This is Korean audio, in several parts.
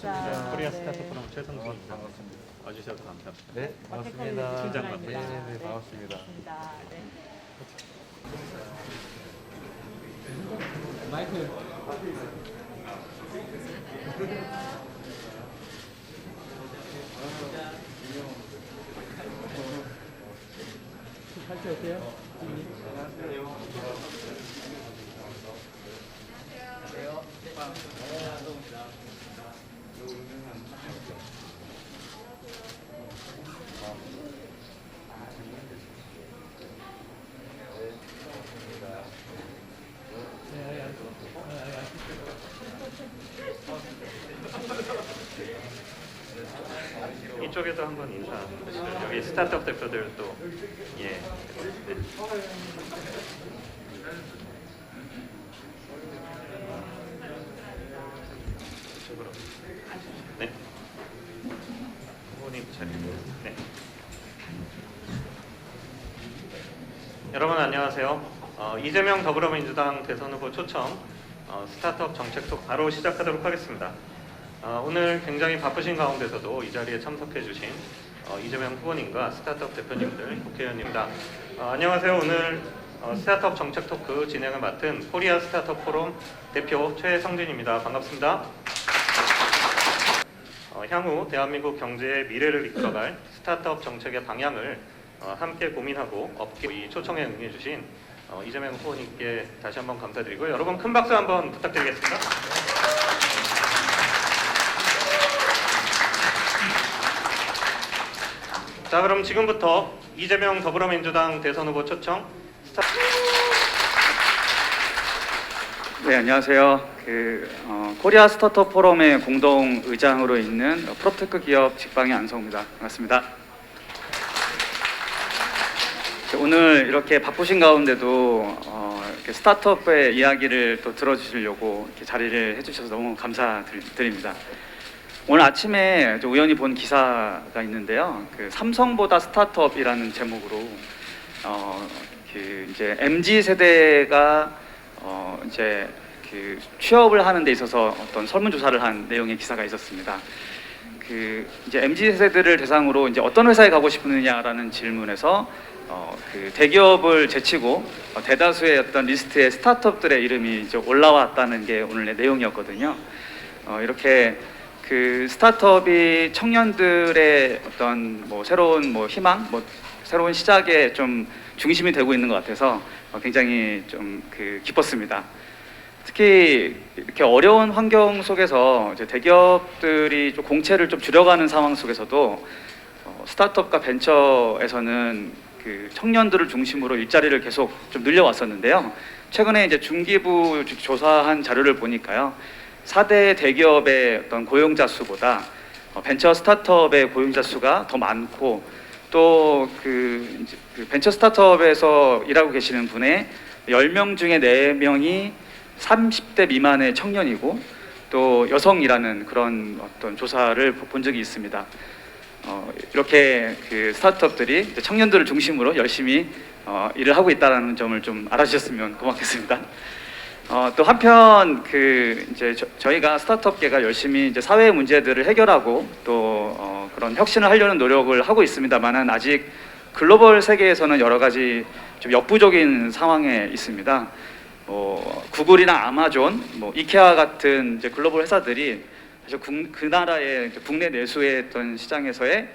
반갑습니다. 코리아 네. 스타트업 포럼 최선수 반갑습니다. 와주셔서 감사합니다. 네, 반갑습니다. 김정아입니다. 네, 반갑습니다. 반갑습니다. 네. 이쪽에도 한번 인사하시죠. 여기 스타트업 대표들 또 예. 네. 이쪽으로. 네. 후보님 자리. 네. 여러분 안녕하세요. 이재명 더불어민주당 대선 후보 초청 스타트업 정책톡 바로 시작하도록 하겠습니다. 오늘 굉장히 바쁘신 가운데서도 이 자리에 참석해 주신 이재명 후보님과 스타트업 대표님들, 국회의원님입니다. 안녕하세요. 오늘 스타트업 정책 토크 진행을 맡은 코리아 스타트업 포럼 대표 최성진입니다. 반갑습니다. 향후 대한민국 경제의 미래를 이끌어갈 스타트업 정책의 방향을 함께 고민하고 업계 이 초청에 응해 주신 이재명 후보님께 다시 한번 감사드리고요. 여러분 큰 박수 한번 부탁드리겠습니다. 자, 그럼 지금부터 이재명 더불어민주당 대선 후보 초청 네, 안녕하세요. 코리아 스타트업 포럼의 공동 의장으로 있는 프로테크 기업 직방의 안성우입니다. 반갑습니다. 오늘 이렇게 바쁘신 가운데도 이렇게 스타트업의 이야기를 또 들어주시려고 이렇게 자리를 해주셔서 너무 감사드립니다. 오늘 아침에 우연히 본 기사가 있는데요. 삼성보다 스타트업이라는 제목으로 이제 MZ 세대가 이제 취업을 하는 데 있어서 어떤 설문조사를 한 내용의 기사가 있었습니다. 이제 MZ 세대들을 대상으로 이제 어떤 회사에 가고 싶느냐라는 질문에서 대기업을 제치고 대다수의 어떤 리스트에 스타트업들의 이름이 이제 올라왔다는 게 오늘의 내용이었거든요. 이렇게 스타트업이 청년들의 어떤 새로운 희망, 새로운 시작의 좀 중심이 되고 있는 것 같아서 굉장히 좀 기뻤습니다. 특히 이렇게 어려운 환경 속에서 이제 대기업들이 좀 공채를 좀 줄여가는 상황 속에서도 스타트업과 벤처에서는 청년들을 중심으로 일자리를 계속 좀 늘려왔었는데요. 최근에 이제 중기부 조사한 자료를 보니까요. 4대 대기업의 어떤 고용자 수보다 벤처 스타트업의 고용자 수가 더 많고 또 벤처 스타트업에서 일하고 계시는 분의 10명 중에 4명이 30대 미만의 청년이고 또 여성이라는 그런 어떤 조사를 본 적이 있습니다. 이렇게 스타트업들이 청년들을 중심으로 열심히 일을 하고 있다는 점을 좀 알아주셨으면 고맙겠습니다. 또 한편 이제 저희가 스타트업계가 열심히 이제 사회 문제들을 해결하고 또 그런 혁신을 하려는 노력을 하고 있습니다만은 아직 글로벌 세계에서는 여러 가지 좀 역부족인 상황에 있습니다. 구글이나 아마존, 이케아 같은 이제 글로벌 회사들이 사실 그 나라의 국내 내수의 어떤 시장에서의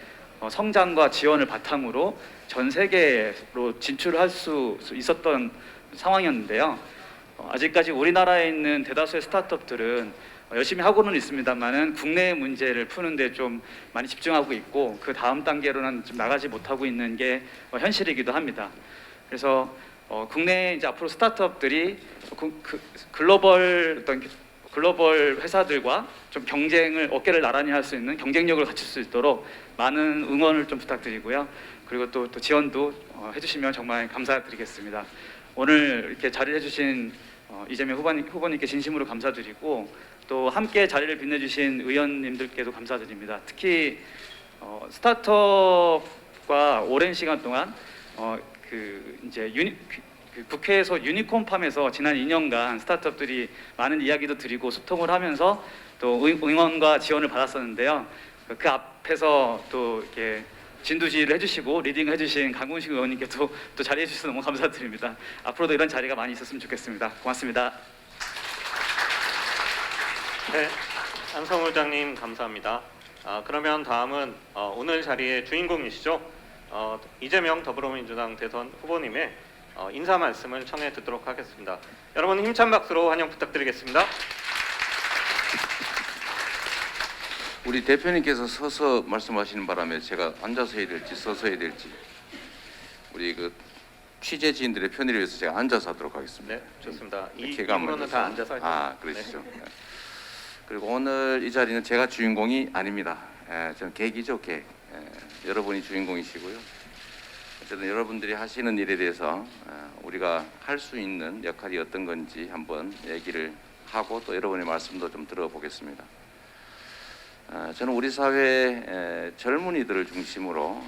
성장과 지원을 바탕으로 전 세계로 진출할 수 있었던 상황이었는데요. 아직까지 우리나라에 있는 대다수의 스타트업들은 열심히 하고는 있습니다만은 국내 문제를 푸는데 좀 많이 집중하고 있고 그 다음 단계로는 좀 나가지 못하고 있는 게 현실이기도 합니다. 그래서 국내 이제 앞으로 스타트업들이 글로벌 회사들과 좀 어깨를 나란히 할 수 있는 경쟁력을 갖출 수 있도록 많은 응원을 좀 부탁드리고요. 그리고 또 지원도 해주시면 정말 감사드리겠습니다. 오늘 이렇게 자리를 해주신 이재명 후보님께 진심으로 감사드리고 또 함께 자리를 빛내주신 의원님들께도 감사드립니다. 특히 스타트업과 오랜 시간 동안 이제 그 국회에서 유니콘팜에서 지난 2년간 스타트업들이 많은 이야기도 드리고 소통을 하면서 또 응원과 지원을 받았었는데요. 그 앞에서 또 이렇게 진두지휘를 해주시고 리딩 해주신 강훈식 의원님께도 또 자리해 주셔서 너무 감사드립니다. 앞으로도 이런 자리가 많이 있었으면 좋겠습니다. 고맙습니다. 네, 안성우 장님 감사합니다. 그러면 다음은 오늘 자리의 주인공이시죠. 이재명 더불어민주당 대선 후보님의 인사 말씀을 청해 듣도록 하겠습니다. 여러분 힘찬 박수로 환영 부탁드리겠습니다. 우리 대표님께서 서서 말씀하시는 바람에 제가 앉아서 해야 될지 서서 해야 될지 우리 그 취재진들의 편의를 위해서 제가 앉아서 하도록 하겠습니다. 네, 좋습니다. 이 쾌감을 부분은 다 앉아서 하죠. 그러시죠. 네. 그리고 오늘 이 자리는 제가 주인공이 아닙니다. 저는 객이죠, 객. 여러분이 주인공이시고요. 어쨌든 여러분들이 하시는 일에 대해서 우리가 할 수 있는 역할이 어떤 건지 한번 얘기를 하고 또 여러분의 말씀도 좀 들어보겠습니다. 저는 우리 사회 젊은이들을 중심으로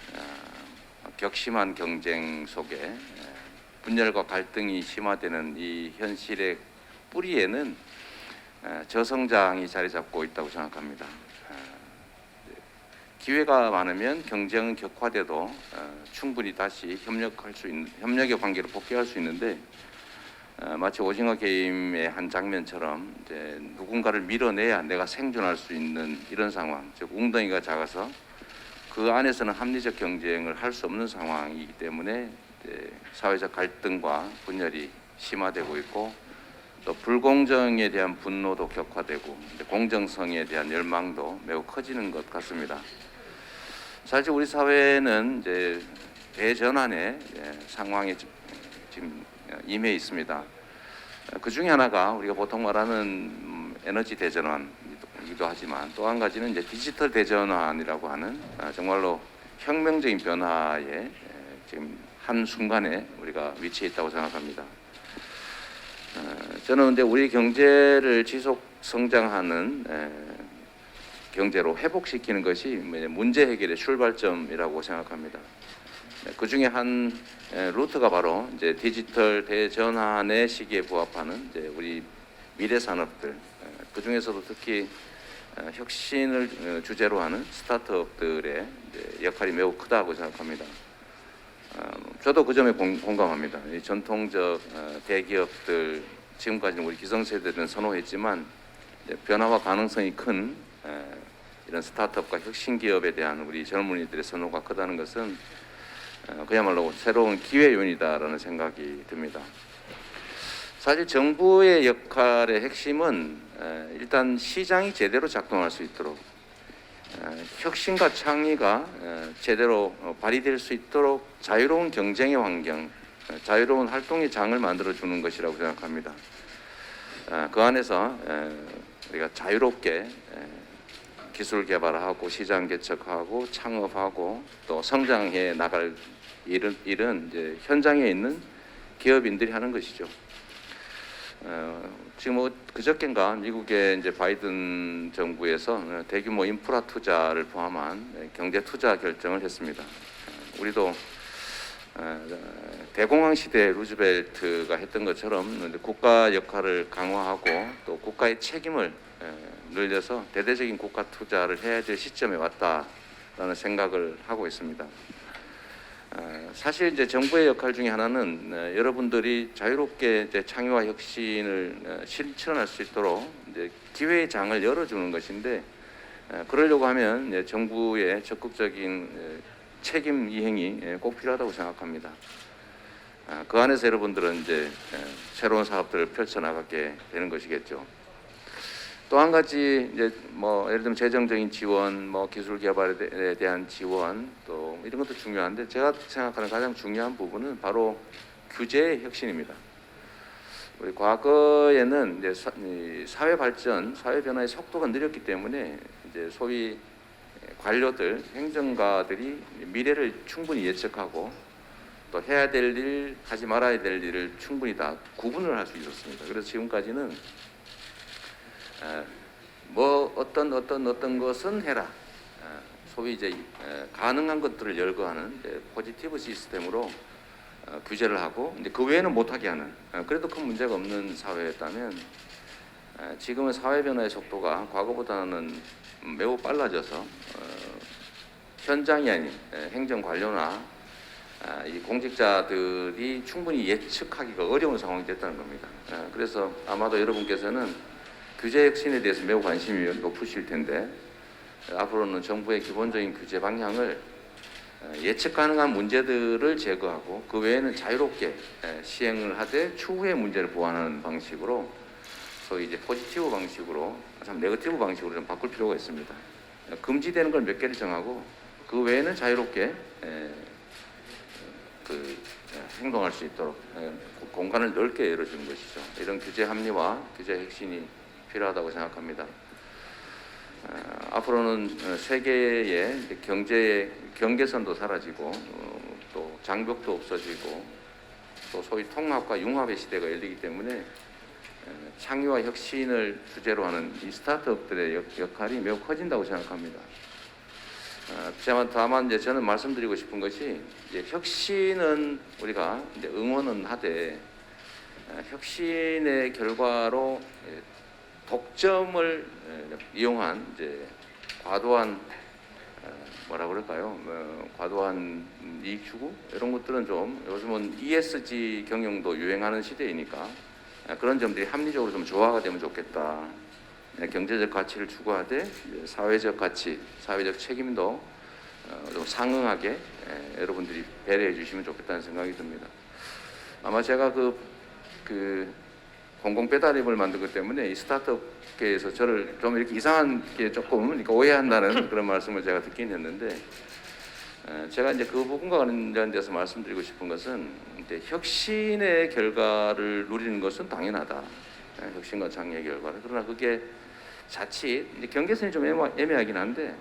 격심한 경쟁 속에 분열과 갈등이 심화되는 이 현실의 뿌리에는 저성장이 자리 잡고 있다고 생각합니다. 기회가 많으면 경쟁은 격화돼도 충분히 다시 협력의 관계로 복귀할 수 있는데 마치 오징어 게임의 한 장면처럼 이제 누군가를 밀어내야 내가 생존할 수 있는 이런 상황, 즉 웅덩이가 작아서 그 안에서는 합리적 경쟁을 할 수 없는 상황이기 때문에 사회적 갈등과 분열이 심화되고 있고 또 불공정에 대한 분노도 격화되고 공정성에 대한 열망도 매우 커지는 것 같습니다. 사실 우리 사회는 이제 대전환의 상황에 지금 임해 있습니다. 그 중에 하나가 우리가 보통 말하는 에너지 대전환이기도 하지만 또 한 가지는 이제 디지털 대전환이라고 하는 정말로 혁명적인 변화에 지금 한 순간에 우리가 위치해 있다고 생각합니다. 저는 근데 우리 경제를 지속 성장하는 경제로 회복시키는 것이 문제 해결의 출발점이라고 생각합니다. 그 중에 한 루트가 바로 이제 디지털 대전환의 시기에 부합하는 이제 우리 미래 산업들, 그 중에서도 특히 혁신을 주제로 하는 스타트업들의 역할이 매우 크다고 생각합니다. 저도 그 점에 공감합니다. 이 전통적 대기업들 지금까지는 우리 기성세대들은 선호했지만 변화와 가능성이 큰 이런 스타트업과 혁신 기업에 대한 우리 젊은이들의 선호가 크다는 것은 그야말로 새로운 기회 요인이다라는 생각이 듭니다. 사실 정부의 역할의 핵심은 일단 시장이 제대로 작동할 수 있도록 혁신과 창의가 제대로 발휘될 수 있도록 자유로운 경쟁의 환경, 자유로운 활동의 장을 만들어주는 것이라고 생각합니다. 그 안에서 우리가 자유롭게 기술 개발하고 시장 개척하고 창업하고 또 성장해 나갈 일은 이제 현장에 있는 기업인들이 하는 것이죠. 지금 그저께인가 미국의 이제 바이든 정부에서 대규모 인프라 투자를 포함한 경제 투자 결정을 했습니다. 우리도 대공황 시대 루즈벨트가 했던 것처럼 국가 역할을 강화하고 또 국가의 책임을 늘려서 대대적인 국가 투자를 해야 될 시점에 왔다라는 생각을 하고 있습니다. 사실 이제 정부의 역할 중에 하나는 여러분들이 자유롭게 이제 창의와 혁신을 실천할 수 있도록 이제 기회의 장을 열어주는 것인데 그러려고 하면 이제 정부의 적극적인 책임 이행이 꼭 필요하다고 생각합니다. 그 안에서 여러분들은 이제 새로운 사업들을 펼쳐나가게 되는 것이겠죠. 또 한 가지 이제 뭐 예를 들면 재정적인 지원, 뭐 기술 개발에 대한 지원 또 이런 것도 중요한데 제가 생각하는 가장 중요한 부분은 바로 규제의 혁신입니다. 우리 과거에는 이제 사회 발전, 사회 변화의 속도가 느렸기 때문에 이제 소위 관료들, 행정가들이 미래를 충분히 예측하고 또 해야 될 일, 하지 말아야 될 일을 충분히 다 구분을 할 수 있었습니다. 그래서 지금까지는 뭐 어떤 것은 해라. 소위 이제 가능한 것들을 열거하는 포지티브 시스템으로 규제를 하고 이제 그 외에는 못하게 하는 그래도 큰 문제가 없는 사회였다면 지금은 사회 변화의 속도가 과거보다는 매우 빨라져서 현장이 아닌 행정 관료나 이 공직자들이 충분히 예측하기가 어려운 상황이 됐다는 겁니다. 그래서 아마도 여러분께서는 규제 혁신에 대해서 매우 관심이 높으실 텐데 앞으로는 정부의 기본적인 규제 방향을 예측 가능한 문제들을 제거하고 그 외에는 자유롭게 시행을 하되 추후에 문제를 보완하는 방식으로 소위 이제 포지티브 방식으로 참 네거티브 방식으로 좀 바꿀 필요가 있습니다. 금지되는 걸 몇 개를 정하고 그 외에는 자유롭게 행동할 수 있도록 공간을 넓게 열어주는 것이죠. 이런 규제 합리화, 규제 혁신이 필요하다고 생각합니다. 앞으로는 세계의 경제의 경계선도 사라지고 또 장벽도 없어지고 또 소위 통합과 융합의 시대가 열리기 때문에 창의와 혁신을 주제로 하는 이 스타트업들의 역할이 매우 커진다고 생각합니다. 다만 이제 저는 말씀드리고 싶은 것이 이제 혁신은 우리가 이제 응원은 하되 혁신의 결과로 독점을 이용한 이제 과도한 뭐라 그럴까요? 과도한 이익 추구 이런 것들은 좀 요즘은 ESG 경영도 유행하는 시대이니까 그런 점들이 합리적으로 좀 조화가 되면 좋겠다. 경제적 가치를 추구하되 사회적 가치, 사회적 책임도 좀 상응하게 여러분들이 배려해 주시면 좋겠다는 생각이 듭니다. 아마 제가 그 공공 배달앱을 만든 것 때문에 이 스타트업계에서 저를 좀 이렇게 이상하게 조금 그러니까 오해한다는 그런 말씀을 제가 듣긴 했는데 제가 이제 그 부분과 관련돼서 말씀드리고 싶은 것은 이제 혁신의 결과를 누리는 것은 당연하다. 혁신과 창의의 결과를. 그러나 그게 자칫 이제 경계선이 좀 애매하긴 한데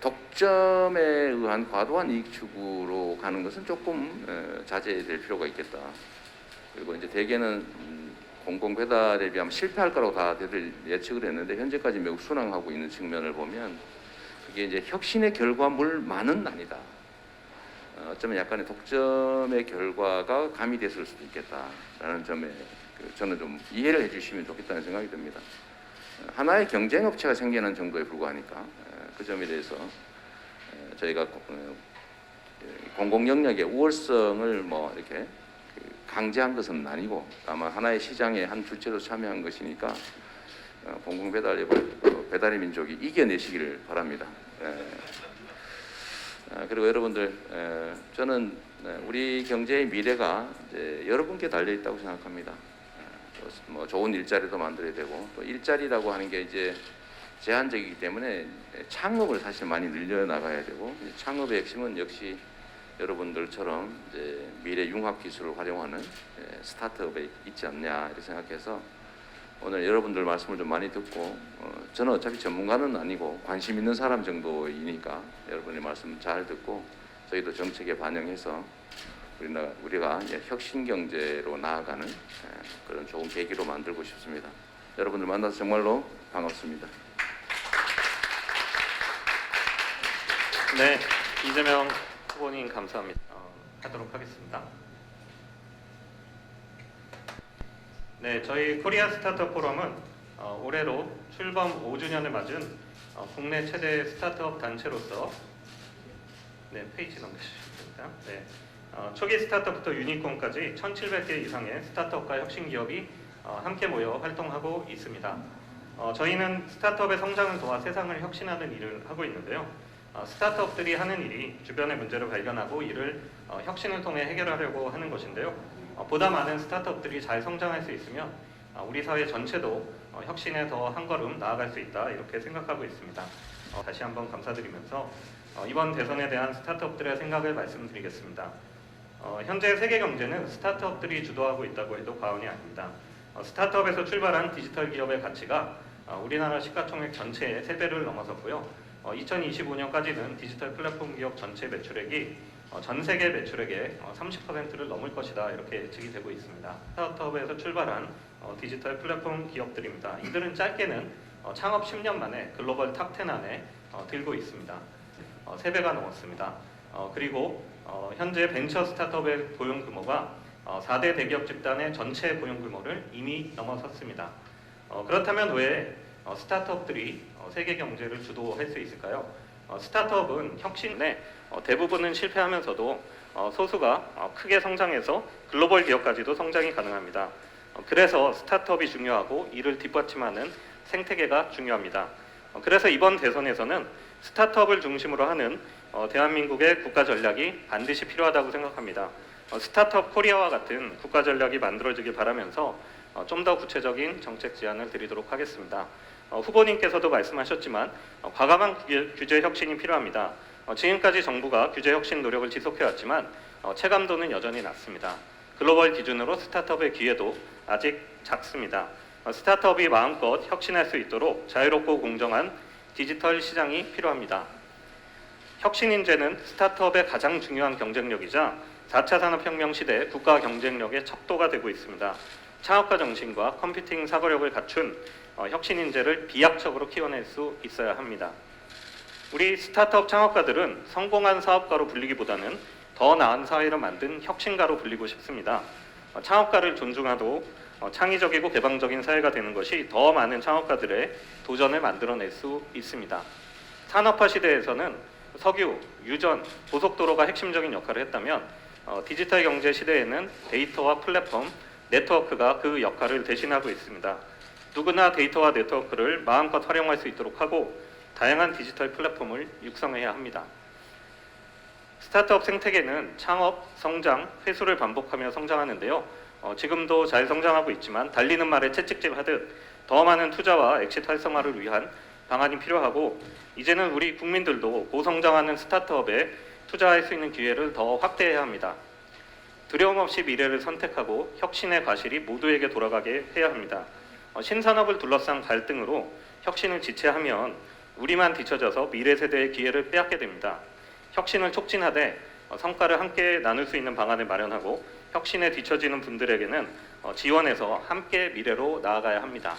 독점에 의한 과도한 이익 추구로 가는 것은 조금 자제될 필요가 있겠다. 그리고 이제 대개는 공공 배달에 비하면 실패할 거라고 다들 예측을 했는데 현재까지 매우 순항하고 있는 측면을 보면 그게 이제 혁신의 결과물만은 아니다. 어쩌면 약간의 독점의 결과가 가미됐을 수도 있겠다라는 점에 저는 좀 이해를 해주시면 좋겠다는 생각이 듭니다. 하나의 경쟁업체가 생기는 정도에 불과하니까 그 점에 대해서 저희가 공공 영역의 우월성을 뭐 이렇게 강제한 것은 아니고 다만 하나의 시장의 한 주체로 참여한 것이니까 공공 배달앱을 배달의 민족이 이겨내시기를 바랍니다. 그리고 여러분들 저는 우리 경제의 미래가 이제 여러분께 달려 있다고 생각합니다. 뭐 좋은 일자리도 만들어야 되고 또 일자리라고 하는 게 이제 제한적이기 때문에 창업을 사실 많이 늘려 나가야 되고 창업의 핵심은 역시 여러분들처럼 이제 미래 융합 기술을 활용하는 스타트업에 있지 않냐 이렇게 생각해서 오늘 여러분들 말씀을 좀 많이 듣고 저는 어차피 전문가는 아니고 관심 있는 사람 정도이니까 여러분의 말씀 잘 듣고 저희도 정책에 반영해서 우리가 이제 혁신 경제로 나아가는 그런 좋은 계기로 만들고 싶습니다. 여러분들 만나서 정말로 반갑습니다. 네, 이재명 후보님 감사합니다. 하도록 하겠습니다. 네, 저희 코리아 스타트업 포럼은 올해로 출범 5주년을 맞은 국내 최대 스타트업 단체로서 페이지 넘기시겠습니다. 초기 스타트업부터 유니콘까지 1,700개 이상의 스타트업과 혁신 기업이 함께 모여 활동하고 있습니다. 저희는 스타트업의 성장을 도와 세상을 혁신하는 일을 하고 있는데요. 스타트업들이 하는 일이 주변의 문제를 발견하고 이를 혁신을 통해 해결하려고 하는 것인데요. 보다 많은 스타트업들이 잘 성장할 수 있으면 우리 사회 전체도 혁신에 더 한 걸음 나아갈 수 있다 이렇게 생각하고 있습니다. 다시 한번 감사드리면서 이번 대선에 대한 스타트업들의 생각을 말씀드리겠습니다. 현재 세계 경제는 스타트업들이 주도하고 있다고 해도 과언이 아닙니다. 스타트업에서 출발한 디지털 기업의 가치가 우리나라 시가총액 전체의 3배를 넘어섰고요. 2025년까지는 디지털 플랫폼 기업 전체 매출액이 전 세계 매출액의 30%를 넘을 것이다 이렇게 예측이 되고 있습니다. 스타트업에서 출발한 디지털 플랫폼 기업들입니다. 이들은 짧게는 창업 10년 만에 글로벌 탑10 안에 들고 있습니다. 3배가 넘었습니다. 그리고 현재 벤처 스타트업의 고용 규모가 4대 대기업 집단의 전체 고용 규모를 이미 넘어섰습니다. 그렇다면 왜 스타트업들이 세계 경제를 주도할 수 있을까요? 스타트업은 혁신에 대부분은 실패하면서도 소수가 크게 성장해서 글로벌 기업까지도 성장이 가능합니다. 그래서 스타트업이 중요하고 이를 뒷받침하는 생태계가 중요합니다. 그래서 이번 대선에서는 스타트업을 중심으로 하는 대한민국의 국가 전략이 반드시 필요하다고 생각합니다. 스타트업 코리아와 같은 국가 전략이 만들어지길 바라면서 좀 더 구체적인 정책 제안을 드리도록 하겠습니다. 후보님께서도 말씀하셨지만 과감한 규제 혁신이 필요합니다. 지금까지 정부가 규제 혁신 노력을 지속해왔지만 체감도는 여전히 낮습니다. 글로벌 기준으로 스타트업의 기회도 아직 작습니다. 스타트업이 마음껏 혁신할 수 있도록 자유롭고 공정한 디지털 시장이 필요합니다. 혁신 인재는 스타트업의 가장 중요한 경쟁력이자 4차 산업혁명 시대 국가 경쟁력의 척도가 되고 있습니다. 창업가 정신과 컴퓨팅 사고력을 갖춘 혁신 인재를 비약적으로 키워낼 수 있어야 합니다. 우리 스타트업 창업가들은 성공한 사업가로 불리기보다는 더 나은 사회를 만든 혁신가로 불리고 싶습니다. 창업가를 존중하고 창의적이고 개방적인 사회가 되는 것이 더 많은 창업가들의 도전을 만들어낼 수 있습니다. 산업화 시대에서는 석유, 유전, 고속도로가 핵심적인 역할을 했다면 디지털 경제 시대에는 데이터와 플랫폼, 네트워크가 그 역할을 대신하고 있습니다. 누구나 데이터와 네트워크를 마음껏 활용할 수 있도록 하고 다양한 디지털 플랫폼을 육성해야 합니다. 스타트업 생태계는 창업, 성장, 회수를 반복하며 성장하는데요. 지금도 잘 성장하고 있지만 달리는 말에 채찍질 하듯 더 많은 투자와 엑시트 활성화를 위한 방안이 필요하고 이제는 우리 국민들도 고성장하는 스타트업에 투자할 수 있는 기회를 더 확대해야 합니다. 두려움 없이 미래를 선택하고 혁신의 과실이 모두에게 돌아가게 해야 합니다. 신산업을 둘러싼 갈등으로 혁신을 지체하면 우리만 뒤처져서 미래 세대의 기회를 빼앗게 됩니다. 혁신을 촉진하되 성과를 함께 나눌 수 있는 방안을 마련하고 혁신에 뒤처지는 분들에게는 지원해서 함께 미래로 나아가야 합니다.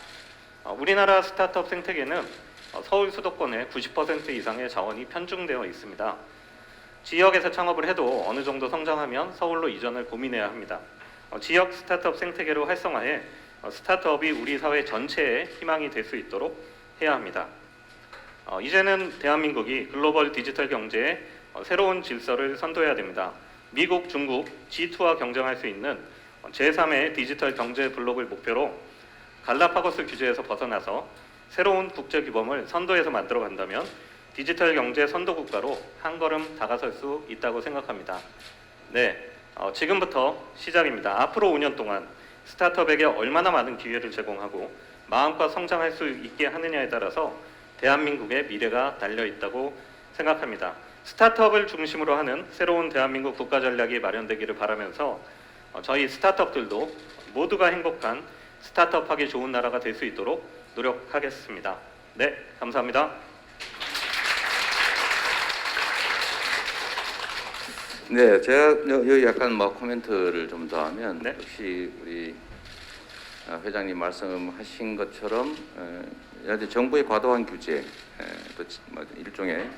우리나라 스타트업 생태계는 서울 수도권의 90% 이상의 자원이 편중되어 있습니다. 지역에서 창업을 해도 어느 정도 성장하면 서울로 이전을 고민해야 합니다. 지역 스타트업 생태계로 활성화해 스타트업이 우리 사회 전체의 희망이 될 수 있도록 해야 합니다. 이제는 대한민국이 글로벌 디지털 경제의 새로운 질서를 선도해야 됩니다. 미국, 중국, G2와 경쟁할 수 있는 제3의 디지털 경제 블록을 목표로 갈라파고스 규제에서 벗어나서 새로운 국제 규범을 선도해서 만들어 간다면 디지털 경제 선도 국가로 한 걸음 다가설 수 있다고 생각합니다. 네, 지금부터 시작입니다. 앞으로 5년 동안 스타트업에게 얼마나 많은 기회를 제공하고 마음껏 성장할 수 있게 하느냐에 따라서 대한민국의 미래가 달려 있다고 생각합니다. 스타트업을 중심으로 하는 새로운 대한민국 국가 전략이 마련되기를 바라면서 저희 스타트업들도 모두가 행복한 스타트업하기 좋은 나라가 될 수 있도록 노력하겠습니다. 네, 감사합니다. 네, 제가 여기 약간 뭐 코멘트를 좀 더 하면 네. 역시 우리 회장님 말씀하신 것처럼 정부의 과도한 규제, 또 일종의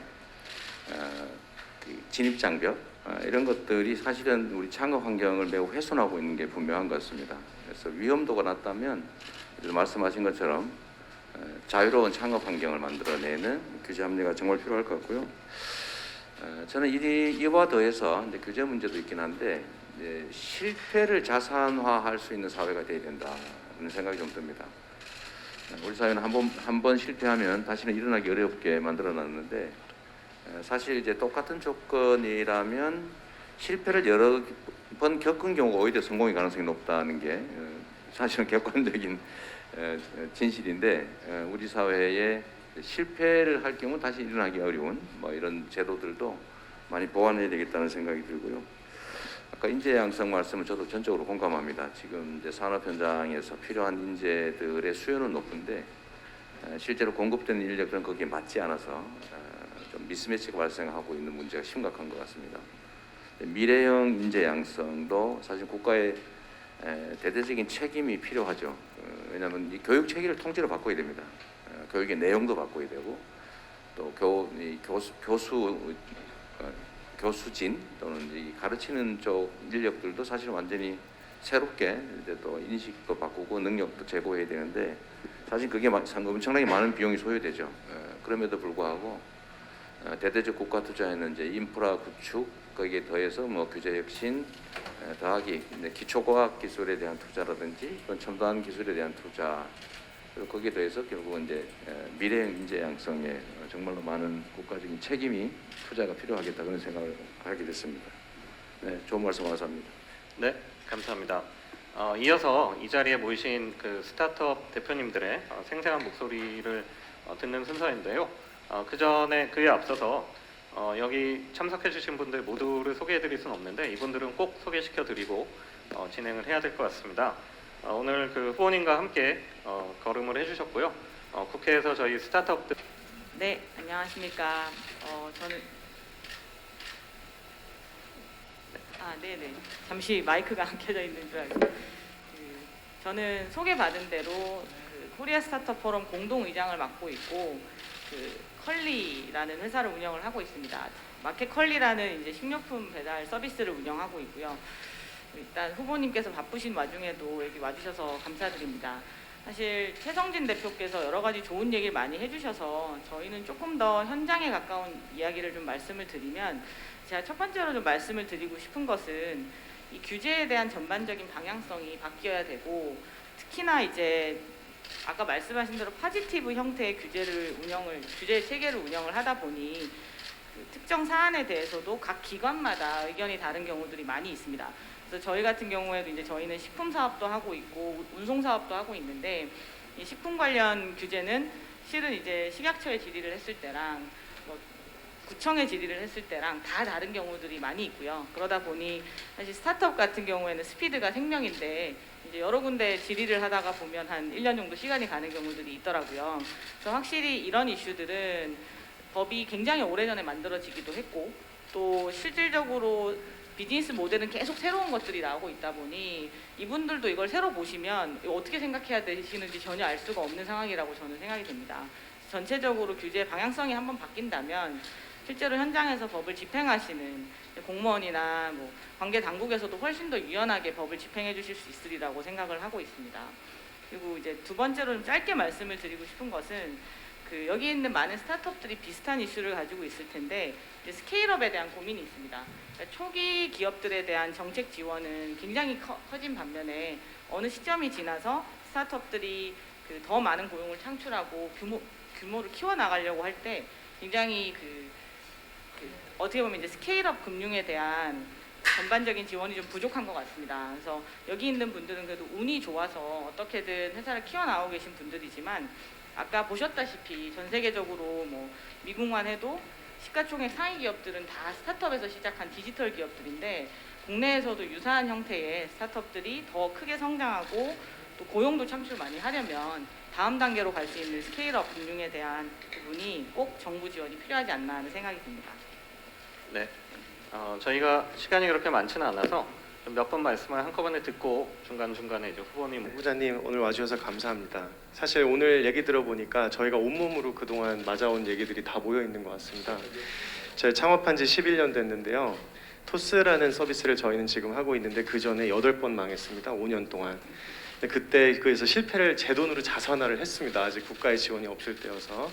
진입 장벽 이런 것들이 사실은 우리 창업 환경을 매우 훼손하고 있는 게 분명한 것 같습니다. 그래서 위험도가 낮다면 말씀하신 것처럼 자유로운 창업 환경을 만들어내는 규제 합리가 정말 필요할 것 같고요. 저는 이와 더해서 이제 규제 문제도 있긴 한데 실패를 자산화할 수 있는 사회가 되어야 된다는 생각이 좀 듭니다. 우리 사회는 한 번 실패하면 다시는 일어나기 어렵게 만들어놨는데 사실 이제 똑같은 조건이라면 실패를 여러 번 겪은 경우가 오히려 성공의 가능성이 높다는 게 사실은 객관적인 진실인데 우리 사회에 실패를 할 경우 다시 일어나기 어려운 뭐 이런 제도들도 많이 보완해야 되겠다는 생각이 들고요. 아까 인재 양성 말씀은 저도 전적으로 공감합니다. 지금 이제 산업 현장에서 필요한 인재들의 수요는 높은데 실제로 공급되는 인력들은 거기에 맞지 않아서 좀 미스매치가 발생하고 있는 문제가 심각한 것 같습니다. 미래형 인재 양성도 사실 국가의 대대적인 책임이 필요하죠. 왜냐하면 이 교육 체계를 통째로 바꿔야 됩니다. 교육의 내용도 바꿔야 되고 또 교수 교수진 또는 이 가르치는 쪽 인력들도 사실 완전히 새롭게 이제 또 인식도 바꾸고 능력도 제고해야 되는데 사실 그게 엄청나게 많은 비용이 소요되죠. 그럼에도 불구하고 대대적 국가 투자에는 이제 인프라 구축 거기에 더해서 뭐 규제 혁신 더하기 기초과학 기술에 대한 투자라든지 또는 첨단 기술에 대한 투자 그리고 거기에 더해서 결국은 이제 미래 인재 양성에 정말로 많은 국가적인 책임이 투자가 필요하겠다 그런 생각을 하게 됐습니다. 네, 좋은 말씀 감사합니다. 네, 감사합니다. 이어서 이 자리에 모이신 그 스타트업 대표님들의 생생한 목소리를 듣는 순서인데요. 그에 앞서서 여기 참석해주신 분들 모두를 소개해드릴 수는 없는데 이분들은 꼭 소개시켜드리고 진행을 해야 될 것 같습니다. 오늘 그 후보님과 함께 걸음을 해주셨고요. 국회에서 저희 스타트업들 네, 안녕하십니까. 저는 네네. 잠시 마이크가 안 켜져 있는 줄 알고. 저는 소개받은 대로 코리아 스타트업 포럼 공동 의장을 맡고 있고 컬리라는 회사를 운영을 하고 있습니다. 마켓 컬리라는 이제 식료품 배달 서비스를 운영하고 있고요. 일단 후보님께서 바쁘신 와중에도 여기 와주셔서 감사드립니다. 사실 최성진 대표께서 여러 가지 좋은 얘기를 많이 해주셔서 저희는 조금 더 현장에 가까운 이야기를 좀 말씀을 드리면 제가 첫 번째로 좀 말씀을 드리고 싶은 것은 이 규제에 대한 전반적인 방향성이 바뀌어야 되고 특히나 이제 아까 말씀하신 대로 파지티브 형태의 규제 체계를 운영을 하다 보니 특정 사안에 대해서도 각 기관마다 의견이 다른 경우들이 많이 있습니다. 그래서 저희 같은 경우에도 이제 저희는 식품 사업도 하고 있고 운송 사업도 하고 있는데 이 식품 관련 규제는 실은 이제 식약처에 질의를 했을 때랑 구청에 질의를 했을 때랑 다 다른 경우들이 많이 있고요. 그러다 보니 사실 스타트업 같은 경우에는 스피드가 생명인데 이제 여러 군데 질의를 하다가 보면 한 1년 정도 시간이 가는 경우들이 있더라고요. 그래서 확실히 이런 이슈들은 법이 굉장히 오래전에 만들어지기도 했고 또 실질적으로 비즈니스 모델은 계속 새로운 것들이 나오고 있다 보니 이분들도 이걸 새로 보시면 어떻게 생각해야 되시는지 전혀 알 수가 없는 상황이라고 저는 생각이 됩니다. 전체적으로 규제 방향성이 한번 바뀐다면 실제로 현장에서 법을 집행하시는 공무원이나 관계 당국에서도 훨씬 더 유연하게 법을 집행해 주실 수 있으리라고 생각을 하고 있습니다. 그리고 이제 두 번째로 좀 짧게 말씀을 드리고 싶은 것은 여기 있는 많은 스타트업들이 비슷한 이슈를 가지고 있을 텐데 이제 스케일업에 대한 고민이 있습니다. 그러니까 초기 기업들에 대한 정책 지원은 굉장히 커진 반면에 어느 시점이 지나서 스타트업들이 더 많은 고용을 창출하고 규모를 키워나가려고 할 때 굉장히 어떻게 보면 이제 스케일업 금융에 대한 전반적인 지원이 좀 부족한 것 같습니다. 그래서 여기 있는 분들은 그래도 운이 좋아서 어떻게든 회사를 키워나오고 계신 분들이지만 아까 보셨다시피 전 세계적으로 미국만 해도 시가총액 상위 기업들은 다 스타트업에서 시작한 디지털 기업들인데 국내에서도 유사한 형태의 스타트업들이 더 크게 성장하고 또 고용도 창출 많이 하려면 다음 단계로 갈 수 있는 스케일업 금융에 대한 부분이 꼭 정부 지원이 필요하지 않나 하는 생각이 듭니다. 네, 저희가 시간이 그렇게 많지는 않아서 몇 번 말씀을 한꺼번에 듣고 중간중간에 이제 후보님 후보자님 오늘 와주셔서 감사합니다. 사실 오늘 얘기 들어보니까 저희가 온몸으로 그동안 맞아온 얘기들이 다 모여 있는 것 같습니다. 저희 창업한 지 11년 됐는데요. 토스라는 서비스를 저희는 지금 하고 있는데 그 전에 8번 망했습니다. 5년 동안. 근데 그때 그래서 실패를 제 돈으로 자산화를 했습니다. 아직 국가의 지원이 없을 때여서.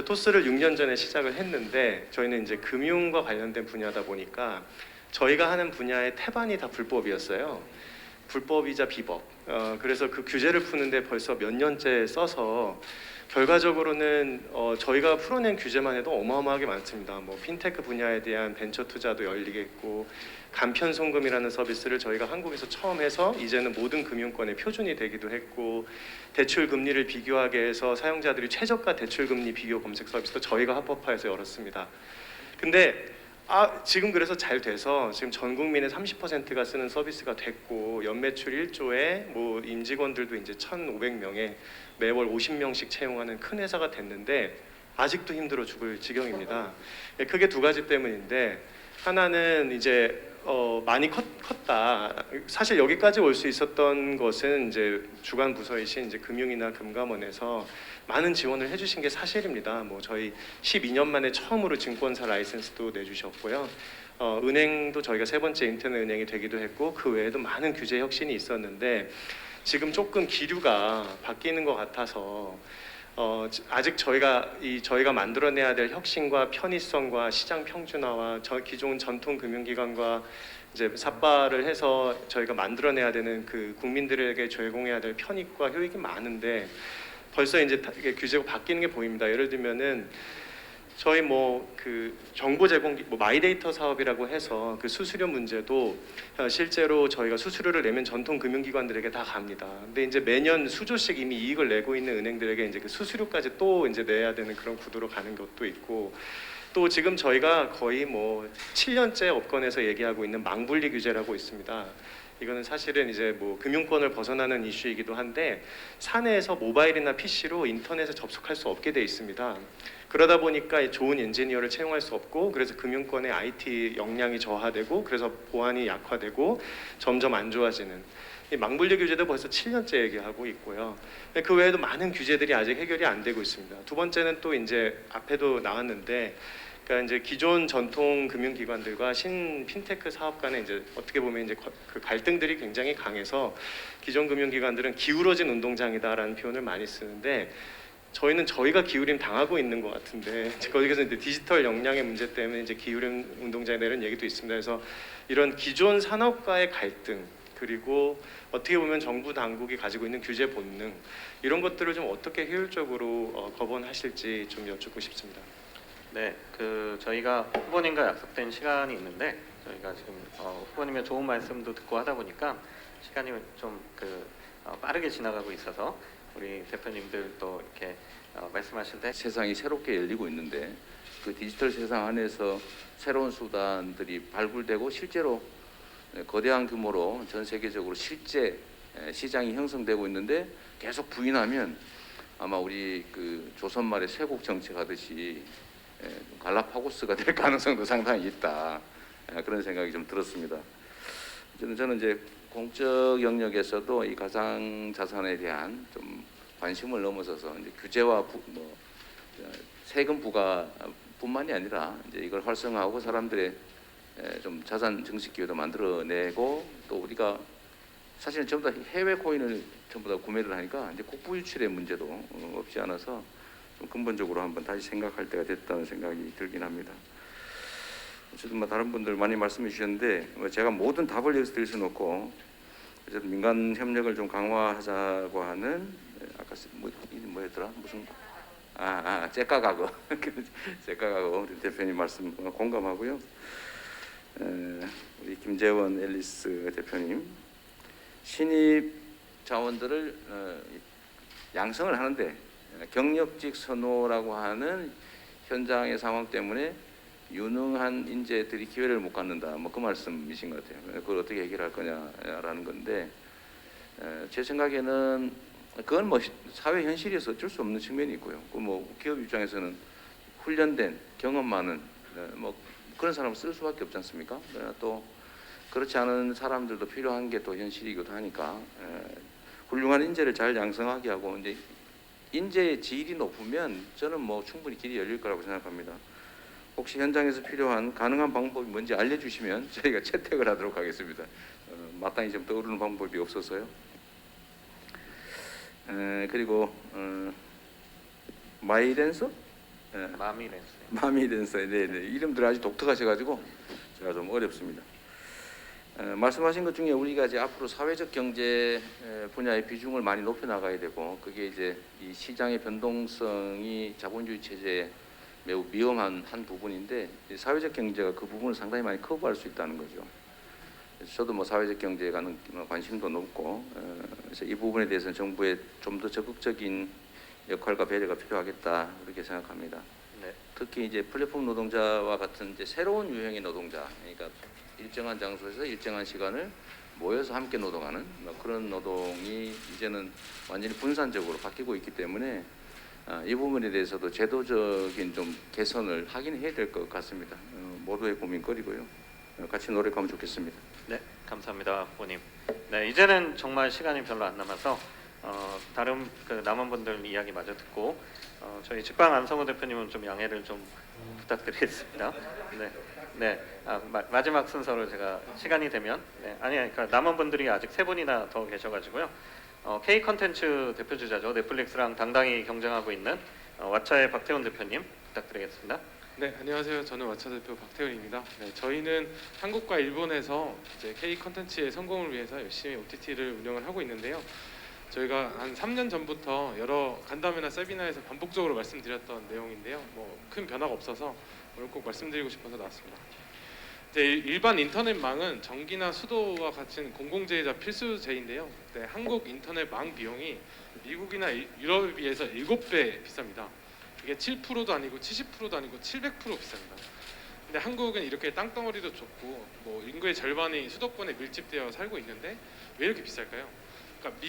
토스를 6년 전에 시작을 했는데 저희는 이제 금융과 관련된 분야다 보니까 저희가 하는 분야의 태반이 다 불법이었어요. 불법이자 비법. 그래서 그 규제를 푸는데 벌써 몇 년째 써서 결과적으로는 저희가 풀어낸 규제만 해도 어마어마하게 많습니다. 핀테크 분야에 대한 벤처 투자도 열리겠고 간편 송금이라는 서비스를 저희가 한국에서 처음 해서 이제는 모든 금융권의 표준이 되기도 했고 대출 금리를 비교하게 해서 사용자들이 최저가 대출 금리 비교 검색 서비스도 저희가 합법화해서 열었습니다. 근데 지금 그래서 잘 돼서 지금 전 국민의 30%가 쓰는 서비스가 됐고 연매출 1조에 임직원들도 이제 1,500명에 매월 50명씩 채용하는 큰 회사가 됐는데 아직도 힘들어 죽을 지경입니다. 크게 두 가지 때문인데 하나는 이제 많이 컸다. 사실 여기까지 올 수 있었던 것은 이제 주관 부서이신 이제 금융이나 금감원에서 많은 지원을 해주신 게 사실입니다. 저희 12년 만에 처음으로 증권사 라이센스도 내주셨고요. 은행도 저희가 세 번째 인터넷 은행이 되기도 했고 그 외에도 많은 규제 혁신이 있었는데 지금 조금 기류가 바뀌는 것 같아서 아직 저희가 만들어내야 될 혁신과 편의성과 시장 평준화와 기존 전통 금융기관과 이제 삿발을 해서 저희가 만들어내야 되는 그 국민들에게 제공해야 될 편익과 효익이 많은데 벌써 이제 이게 규제가 바뀌는 게 보입니다. 예를 들면은 저희 그 정보 제공 마이데이터 사업이라고 해서 그 수수료 문제도 실제로 저희가 수수료를 내면 전통 금융기관들에게 다 갑니다. 근데 이제 매년 수조씩 이미 이익을 내고 있는 은행들에게 이제 그 수수료까지 또 이제 내야 되는 그런 구도로 가는 것도 있고 또 지금 저희가 거의 7년째 업권에서 얘기하고 있는 망분리 규제라고 있습니다. 이거는 사실은 이제 금융권을 벗어나는 이슈이기도 한데 사내에서 모바일이나 PC로 인터넷에 접속할 수 없게 돼 있습니다. 그러다 보니까 좋은 엔지니어를 채용할 수 없고 그래서 금융권의 IT 역량이 저하되고 그래서 보안이 약화되고 점점 안 좋아지는 이 망분리 규제도 벌써 7년째 얘기하고 있고요. 그 외에도 많은 규제들이 아직 해결이 안 되고 있습니다. 두 번째는 또 이제 앞에도 나왔는데 그러니까 이제 기존 전통 금융기관들과 신 핀테크 사업 간에 이제 어떻게 보면 이제 그 갈등들이 굉장히 강해서 기존 금융기관들은 기울어진 운동장이다라는 표현을 많이 쓰는데 저희는 저희가 기울임 당하고 있는 것 같은데 거기서 이제 디지털 역량의 문제 때문에 이제 기울임 운동장에 이런 얘기도 있습니다. 그래서 이런 기존 산업과의 갈등 그리고 어떻게 보면 정부 당국이 가지고 있는 규제 본능 이런 것들을 좀 어떻게 효율적으로 거번하실지 좀 여쭙고 싶습니다. 네, 저희가 후보님과 약속된 시간이 있는데 저희가 지금 후보님의 좋은 말씀도 듣고 하다 보니까 시간이 좀 빠르게 지나가고 있어서 우리 대표님들도 이렇게 말씀하실 때 세상이 새롭게 열리고 있는데 그 디지털 세상 안에서 새로운 수단들이 발굴되고 실제로 거대한 규모로 전 세계적으로 실제 시장이 형성되고 있는데 계속 부인하면 아마 우리 그 조선 말의 쇄국 정책하듯이 갈라파고스가 될 가능성도 상당히 있다. 그런 생각이 좀 들었습니다. 저는 이제 공적 영역에서도 이 가상 자산에 대한 좀 관심을 넘어서서 이제 규제와 세금 부과뿐만이 아니라 이제 이걸 활성화하고 사람들의 좀 자산 증식 기회도 만들어내고 또 우리가 사실은 전부 다 해외 코인을 전부 다 구매를 하니까 이제 국부 유출의 문제도 없지 않아서 좀 근본적으로 한번 다시 생각할 때가 됐다는 생각이 들긴 합니다. 어쨌든 다른 분들 많이 말씀해 주셨는데 제가 모든 답을 여기서 드릴 수는 없고 어쨌든 민간 협력을 좀 강화하자고 하는 아까 뭐였더라 무슨 째까가고 째까가고 우리 대표님 말씀 공감하고요. 우리 김재원 앨리스 대표님 신입 자원들을 양성을 하는데 경력직 선호라고 하는 현장의 상황 때문에 유능한 인재들이 기회를 못 갖는다. 그 말씀이신 것 같아요. 그걸 어떻게 해결할 거냐라는 건데 제 생각에는 그건 사회 현실에서 어쩔 수 없는 측면이 있고요. 기업 입장에서는 훈련된 경험 많은 그런 사람을 쓸 수밖에 없지 않습니까? 또 그렇지 않은 사람들도 필요한 게 또 현실이기도 하니까 훌륭한 인재를 잘 양성하게 하고 이제 인재의 질이 높으면 저는 충분히 길이 열릴 거라고 생각합니다. 혹시 현장에서 필요한 가능한 방법이 뭔지 알려주시면 저희가 채택을 하도록 하겠습니다. 마땅히 좀 떠오르는 방법이 없어서요. 그리고 마이랜서? 마미랜서. 네네. 이름들 아주 독특하셔가지고 제가 좀 어렵습니다. 말씀하신 것 중에 우리가 이제 앞으로 사회적 경제 분야의 비중을 많이 높여 나가야 되고 그게 이제 이 시장의 변동성이 자본주의 체제에 매우 위험한 한 부분인데 사회적 경제가 그 부분을 상당히 많이 커버할 수 있다는 거죠. 그래서 저도 사회적 경제에 관한 관심도 높고 그래서 이 부분에 대해서는 정부의 좀 더 적극적인 역할과 배려가 필요하겠다 그렇게 생각합니다. 네. 특히 이제 플랫폼 노동자와 같은 이제 새로운 유형의 노동자, 그러니까 일정한 장소에서 일정한 시간을 모여서 함께 노동하는 그런 노동이 이제는 완전히 분산적으로 바뀌고 있기 때문에 이 부분에 대해서도 제도적인 좀 개선을 하긴 해야 될 것 같습니다. 모두의 고민거리고요. 같이 노력하면 좋겠습니다. 네, 감사합니다, 후보님. 네, 이제는 정말 시간이 별로 안 남아서 다른 그 남은 분들 이야기 마저 듣고 저희 직방 안성우 대표님은 좀 양해를 좀 부탁드리겠습니다. 마지막 순서로 제가 시간이 되면 그러니까 남은 분들이 아직 세 분이나 더 계셔가지고요. K 컨텐츠 대표주자죠. 넷플릭스랑 당당히 경쟁하고 있는 왓챠의 박태훈 대표님 부탁드리겠습니다. 네, 안녕하세요. 저는 왓챠 대표 박태훈입니다. 네, 저희는 한국과 일본에서 이제 K 컨텐츠의 성공을 위해서 열심히 OTT를 운영을 하고 있는데요. 저희가 한 3년 전부터 여러 간담회나 세미나에서 반복적으로 말씀드렸던 내용인데요. 뭐 큰 변화가 없어서 오늘 꼭 말씀드리고 싶어서 나왔습니다. 이제 일반 인터넷망은 전기나 수도와 같은 공공재이자 필수재인데요. 네, 한국 인터넷망 비용이 미국이나 유럽에 비해서 7배 비쌉니다. 이게 7%도 아니고 70%도 아니고 700% 비쌉니다. 근데 한국은 이렇게 땅덩어리도 좁고 뭐 인구의 절반이 수도권에 밀집되어 살고 있는데 왜 이렇게 비쌀까요? 그러니까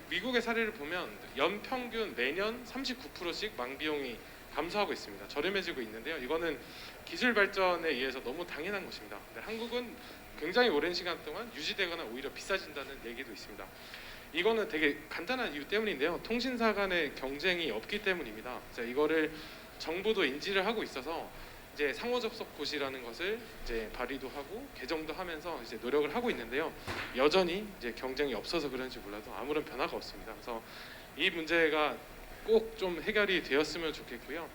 미국의 사례를 보면 연평균 매년 39%씩 망비용이 감소하고 있습니다. 저렴해지고 있는데요. 이거는 기술 발전에 의해서 너무 당연한 것입니다. 근데 한국은 굉장히 오랜 시간 동안 유지되거나 오히려 비싸진다는 얘기도 있습니다. 이거는 되게 간단한 이유 때문인데요. 통신사 간의 경쟁이 없기 때문입니다. 이거를 정부도 인지를 하고 있어서 이제 상호 접속 고시라는 것을 이제 발의도 하고 개정도 하면서 이제 노력을 하고 있는데요. 여전히 이제 경쟁이 없어서 그런지 몰라도 아무런 변화가 없습니다. 그래서 이 문제가 꼭 좀 해결이 되었으면 좋겠고요.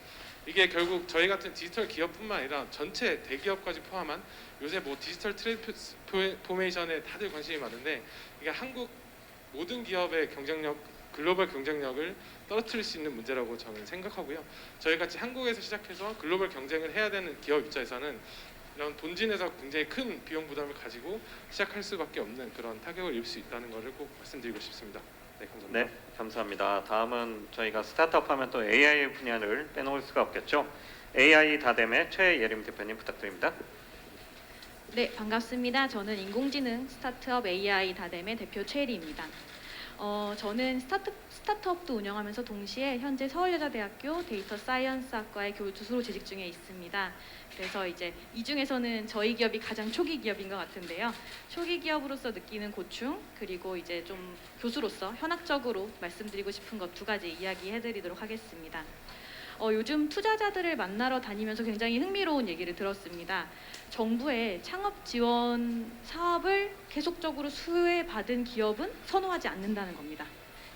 이게 결국 저희 같은 디지털 기업뿐만 아니라 전체 대기업까지 포함한 요새 뭐 디지털 트랜스포메이션에 다들 관심이 많은데 이게 한국 모든 기업의 경쟁력, 글로벌 경쟁력을 떨어뜨릴 수 있는 문제라고 저는 생각하고요. 저희 같이 한국에서 시작해서 글로벌 경쟁을 해야 되는 기업 입장에서는 이런 돈진에서 굉장히 큰 비용 부담을 가지고 시작할 수밖에 없는 그런 타격을 입을 수 있다는 것을 꼭 말씀드리고 싶습니다. 네, 감사합니다. 네, 감사합니다. 다음은 저희가 스타트업 하면 또 AI 분야를 빼놓을 수가 없겠죠. AI 다뎀의 최예림 대표님 부탁드립니다. 네, 반갑습니다. 저는 인공지능 스타트업 AI 다뎀의 대표 최예리입니다. 저는 스타트업도 운영하면서 동시에 현재 서울여자대학교 데이터 사이언스학과의 교수로 재직 중에 있습니다. 그래서 이제 이 중에서는 저희 기업이 가장 초기 기업인 것 같은데요. 초기 기업으로서 느끼는 고충, 그리고 이제 좀 교수로서 현학적으로 말씀드리고 싶은 것 2가지 이야기해드리도록 하겠습니다. 요즘 투자자들을 만나러 다니면서 굉장히 흥미로운 얘기를 들었습니다. 정부의 창업 지원 사업을 계속적으로 수혜받은 기업은 선호하지 않는다는 겁니다.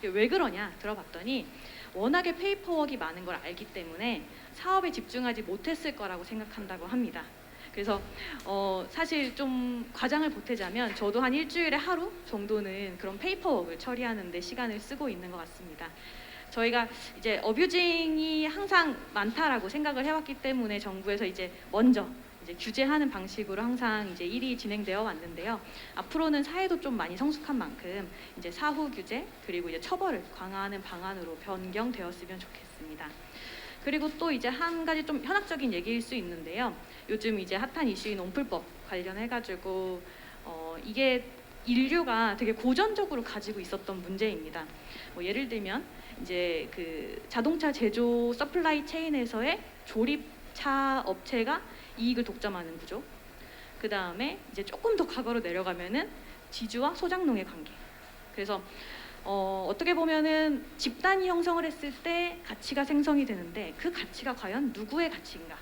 왜 그러냐 들어봤더니 워낙에 페이퍼워크가 많은 걸 알기 때문에 사업에 집중하지 못했을 거라고 생각한다고 합니다. 그래서 사실 좀 과장을 보태자면 저도 한 일주일에 하루 정도는 그런 페이퍼워크를 처리하는 데 시간을 쓰고 있는 것 같습니다. 저희가 이제 어뷰징이 항상 많다라고 생각을 해왔기 때문에 정부에서 이제 먼저 이제 규제하는 방식으로 항상 이제 일이 진행되어 왔는데요. 앞으로는 사회도 좀 많이 성숙한 만큼 이제 사후 규제 그리고 이제 처벌을 강화하는 방안으로 변경되었으면 좋겠습니다. 그리고 또 이제 한 가지 좀 현학적인 얘기일 수 있는데요. 요즘 이제 핫한 이슈인 온풀법 관련해가지고 이게 인류가 되게 고전적으로 가지고 있었던 문제입니다. 뭐 예를 들면 이제 그 자동차 제조 서플라이 체인에서의 조립차 업체가 이익을 독점하는 구조. 그 다음에 이제 조금 더 과거로 내려가면은 지주와 소장농의 관계. 그래서 어떻게 보면은 집단이 형성을 했을 때 가치가 생성이 되는데 그 가치가 과연 누구의 가치인가?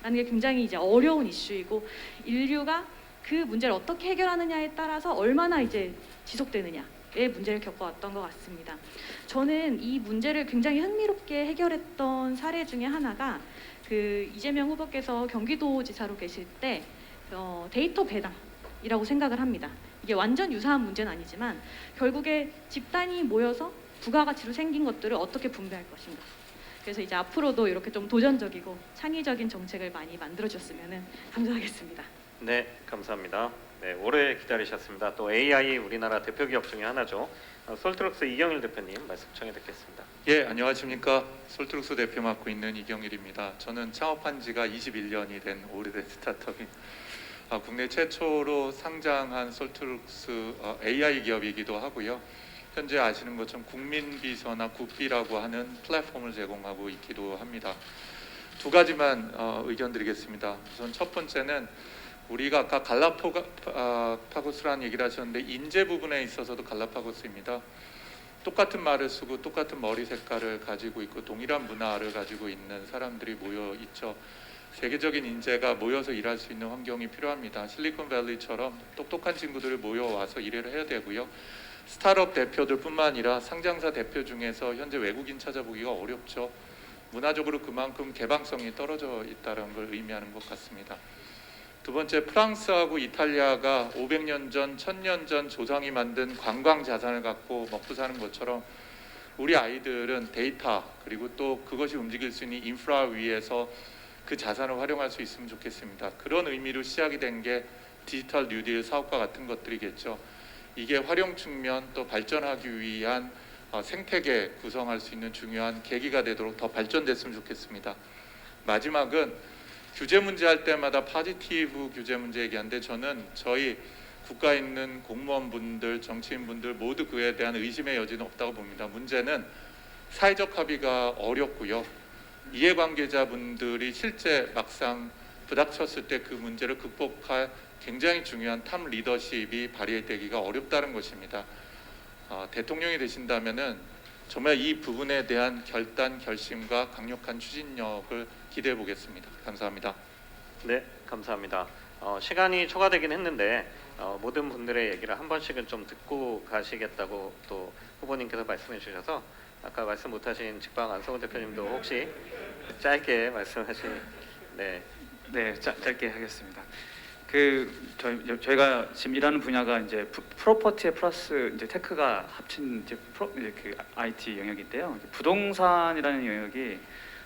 라는 게 굉장히 이제 어려운 이슈이고 인류가 그 문제를 어떻게 해결하느냐에 따라서 얼마나 이제 지속되느냐의 문제를 겪어왔던 것 같습니다. 저는 이 문제를 굉장히 흥미롭게 해결했던 사례 중에 하나가 그 이재명 후보께서 경기도지사로 계실 때 데이터 배당이라고 생각을 합니다. 이게 완전 유사한 문제는 아니지만 결국에 집단이 모여서 부가가치로 생긴 것들을 어떻게 분배할 것인가. 그래서 이제 앞으로도 이렇게 좀 도전적이고 창의적인 정책을 많이 만들어줬으면 감사하겠습니다. 네, 감사합니다. 네, 오래 기다리셨습니다. 또 AI 우리나라 대표 기업 중에 하나죠. 솔트룩스 이경일 대표님 말씀 청해 듣겠습니다. 예, 안녕하십니까. 솔트룩스 대표 맡고 있는 이경일입니다. 저는 창업한 지가 21년이 된 오래된 스타트업인 국내 최초로 상장한 솔트룩스 AI 기업이기도 하고요. 현재 아시는 것처럼 국민비서나 국비라고 하는 플랫폼을 제공하고 있기도 합니다. 2가지만 의견 드리겠습니다. 우선 첫 번째는 우리가 아까 갈라파고스라는 얘기를 하셨는데 인재 부분에 있어서도 갈라파고스입니다. 똑같은 말을 쓰고 똑같은 머리 색깔을 가지고 있고 동일한 문화를 가지고 있는 사람들이 모여 있죠. 세계적인 인재가 모여서 일할 수 있는 환경이 필요합니다. 실리콘밸리처럼 똑똑한 친구들이 모여와서 일을 해야 되고요. 스타트업 대표들뿐만 아니라 상장사 대표 중에서 현재 외국인 찾아보기가 어렵죠. 문화적으로 그만큼 개방성이 떨어져 있다는 걸 의미하는 것 같습니다. 두 번째, 프랑스하고 이탈리아가 500년 전, 1000년 전 조상이 만든 관광 자산을 갖고 먹고 사는 것처럼 우리 아이들은 데이터 그리고 또 그것이 움직일 수 있는 인프라 위에서 그 자산을 활용할 수 있으면 좋겠습니다. 그런 의미로 시작이 된 게 디지털 뉴딜 사업과 같은 것들이겠죠. 이게 활용 측면 또 발전하기 위한 생태계 구성할 수 있는 중요한 계기가 되도록 더 발전됐으면 좋겠습니다. 마지막은 규제 문제 할 때마다 포지티브 규제 문제 얘기하는데 저는 저희 국가에 있는 공무원분들, 정치인분들 모두 그에 대한 의심의 여지는 없다고 봅니다. 문제는 사회적 합의가 어렵고요. 이해관계자분들이 실제 막상 부닥쳤을 때 그 문제를 극복할 굉장히 중요한 탑 리더십이 발휘되기가 어렵다는 것입니다. 대통령이 되신다면은 정말 이 부분에 대한 결단, 결심과 강력한 추진력을 기대해 보겠습니다. 감사합니다. 네, 감사합니다. 시간이 초과되긴 했는데 모든 분들의 얘기를 한 번씩은 좀 듣고 가시겠다고 또 후보님께서 말씀해 주셔서 아까 말씀 못하신 직방 안성훈 대표님도 혹시 짧게 말씀하신 네, 짧게 하겠습니다. 저희가 지금 일하는 분야가 이제 프로퍼티에 플러스 이제 테크가 합친 이제 그 IT 영역인데요. 부동산이라는 영역이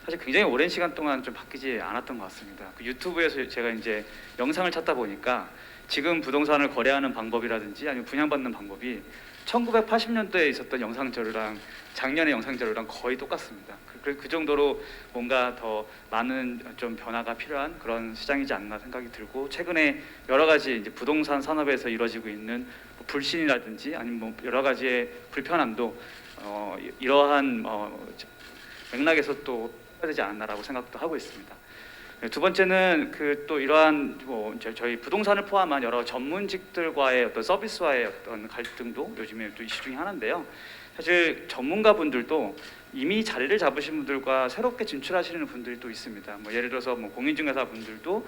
사실 굉장히 오랜 시간 동안 좀 바뀌지 않았던 것 같습니다. 그 유튜브에서 제가 이제 영상을 찾다 보니까 지금 부동산을 거래하는 방법이라든지 아니면 분양받는 방법이 1980년도에 있었던 영상자료랑 작년의 영상자료랑 거의 똑같습니다. 그 정도로 뭔가 더 많은 좀 변화가 필요한 그런 시장이지 않나 생각이 들고, 최근에 여러 가지 이제 부동산 산업에서 이루어지고 있는 뭐 불신이라든지 아니면 뭐 여러 가지의 불편함도 이러한 맥락에서 또 해야 되지 않나라고 생각도 하고 있습니다. 두 번째는 또 이러한 뭐 저희 부동산을 포함한 여러 전문직들과의 어떤 서비스와의 어떤 갈등도 요즘에 또 이슈 중에 하나인데요. 사실 전문가분들도 이미 자리를 잡으신 분들과 새롭게 진출하시는 분들이 또 있습니다. 뭐 예를 들어서 뭐 공인중개사 분들도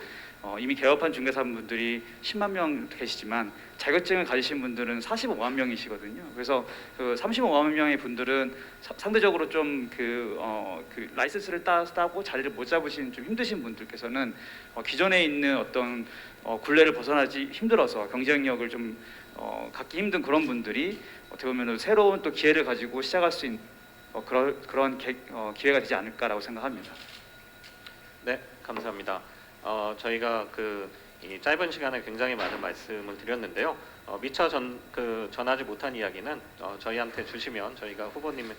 이미 개업한 중개사 분들이 10만 명 계시지만 자격증을 가지신 분들은 45만 명이시거든요. 그래서 그 35만 명의 분들은 상대적으로 좀 그 라이센스를 따고 자리를 못 잡으신 좀 힘드신 분들께서는 기존에 있는 어떤 굴레를 벗어나지 힘들어서 경쟁력을 좀 갖기 힘든 그런 분들이 어떻게 보면 새로운 또 기회를 가지고 시작할 수 있는 그런 기회가 되지 않을까라고 생각합니다. 네, 감사합니다. 저희가 이 짧은 시간에 굉장히 많은 말씀을 드렸는데요. 미처 전하지 못한 이야기는 저희한테 주시면 저희가 후보님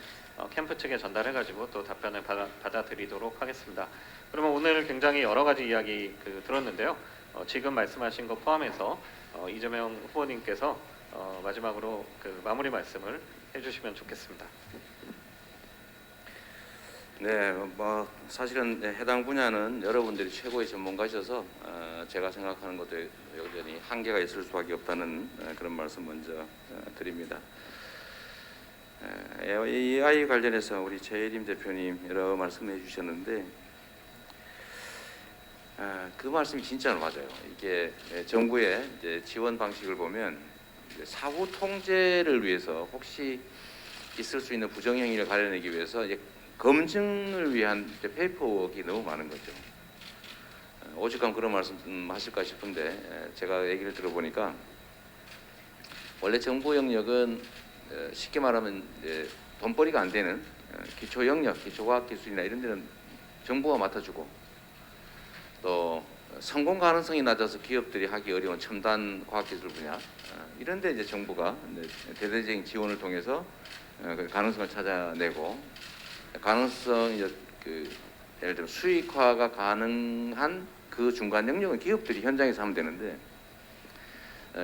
캠프 측에 전달해가지고 또 답변을 받아드리도록 하겠습니다. 그러면 오늘 굉장히 여러 가지 이야기 들었는데요. 지금 말씀하신 것 포함해서 이재명 후보님께서 마지막으로 마무리 말씀을 해주시면 좋겠습니다. 네, 뭐 사실은 해당 분야는 여러분들이 최고의 전문가셔서 제가 생각하는 것도 여전히 한계가 있을 수밖에 없다는 그런 말씀 먼저 드립니다. AI 관련해서 우리 최혜림 대표님 여러 말씀해 주셨는데 그 말씀이 진짜로 맞아요. 이게 정부의 이제 지원 방식을 보면 사후 통제를 위해서 혹시 있을 수 있는 부정행위를 가려내기 위해서 검증을 위한 페이퍼워크가 너무 많은 거죠. 오죽하면 그런 말씀 하실까 싶은데 제가 얘기를 들어보니까 원래 정보 영역은 쉽게 말하면 돈벌이가 안 되는 기초 영역, 기초과학기술이나 이런 데는 정부가 맡아주고 또 성공 가능성이 낮아서 기업들이 하기 어려운 첨단 과학기술 분야 이런 데 이제 정부가 대대적인 지원을 통해서 가능성을 찾아내고 가능성 예를 들면 수익화가 가능한 그 중간 영역은 기업들이 현장에서 하면 되는데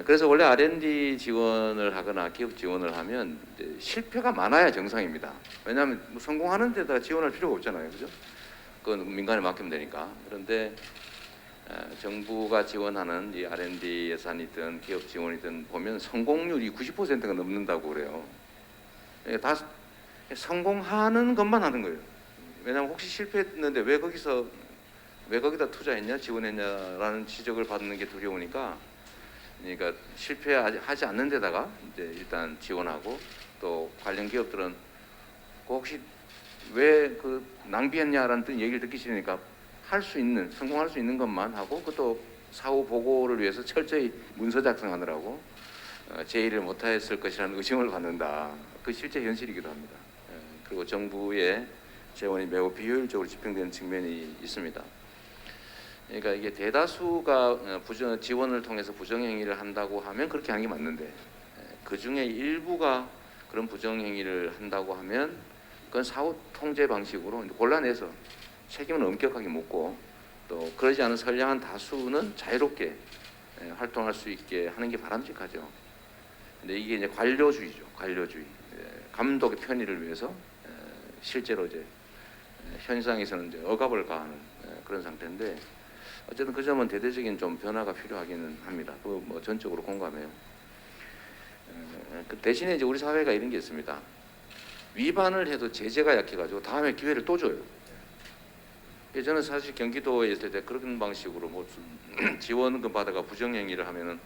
그래서 원래 R&D 지원을 하거나 기업 지원을 하면 실패가 많아야 정상입니다. 왜냐하면 성공하는 데다가 지원할 필요가 없잖아요, 그죠? 그건 민간에 맡기면 되니까. 그런데 정부가 지원하는 이 R&D 예산이든 기업 지원이든 보면 성공률이 90%가 넘는다고 그래요. 다 성공하는 것만 하는 거예요. 왜냐하면 혹시 실패했는데 왜 거기다 투자했냐, 지원했냐라는 지적을 받는 게 두려우니까, 그러니까 실패하지 않는 데다가 이제 일단 지원하고, 또 관련 기업들은 혹시 왜 그 낭비했냐라는 뜻 얘기를 듣기 싫으니까 성공할 수 있는 것만 하고, 그것도 사후 보고를 위해서 철저히 문서 작성하느라고 제의를 못했을 것이라는 의심을 받는다. 그 실제 현실이기도 합니다. 그리고 정부의 재원이 매우 비효율적으로 집행되는 측면이 있습니다. 그러니까 이게 대다수가 지원을 통해서 부정행위를 한다고 하면 그렇게 하는 게 맞는데, 그 중에 일부가 그런 부정행위를 한다고 하면 그건 사후 통제 방식으로 골라내서 책임은 엄격하게 묻고, 또 그러지 않은 선량한 다수는 자유롭게 활동할 수 있게 하는 게 바람직하죠. 근데 이게 이제 관료주의죠. 관료주의. 감독의 편의를 위해서 실제로 이제 현상에서는 이제 억압을 가하는 그런 상태인데, 어쨌든 그 점은 대대적인 좀 변화가 필요하기는 합니다. 그 뭐 전적으로 공감해요. 그 대신에 이제 우리 사회가 이런 게 있습니다. 위반을 해도 제재가 약해가지고 다음에 기회를 또 줘요. 저는 사실 경기도에 있을 때 그런 방식으로 뭐 지원금 받아가 부정행위를 하면은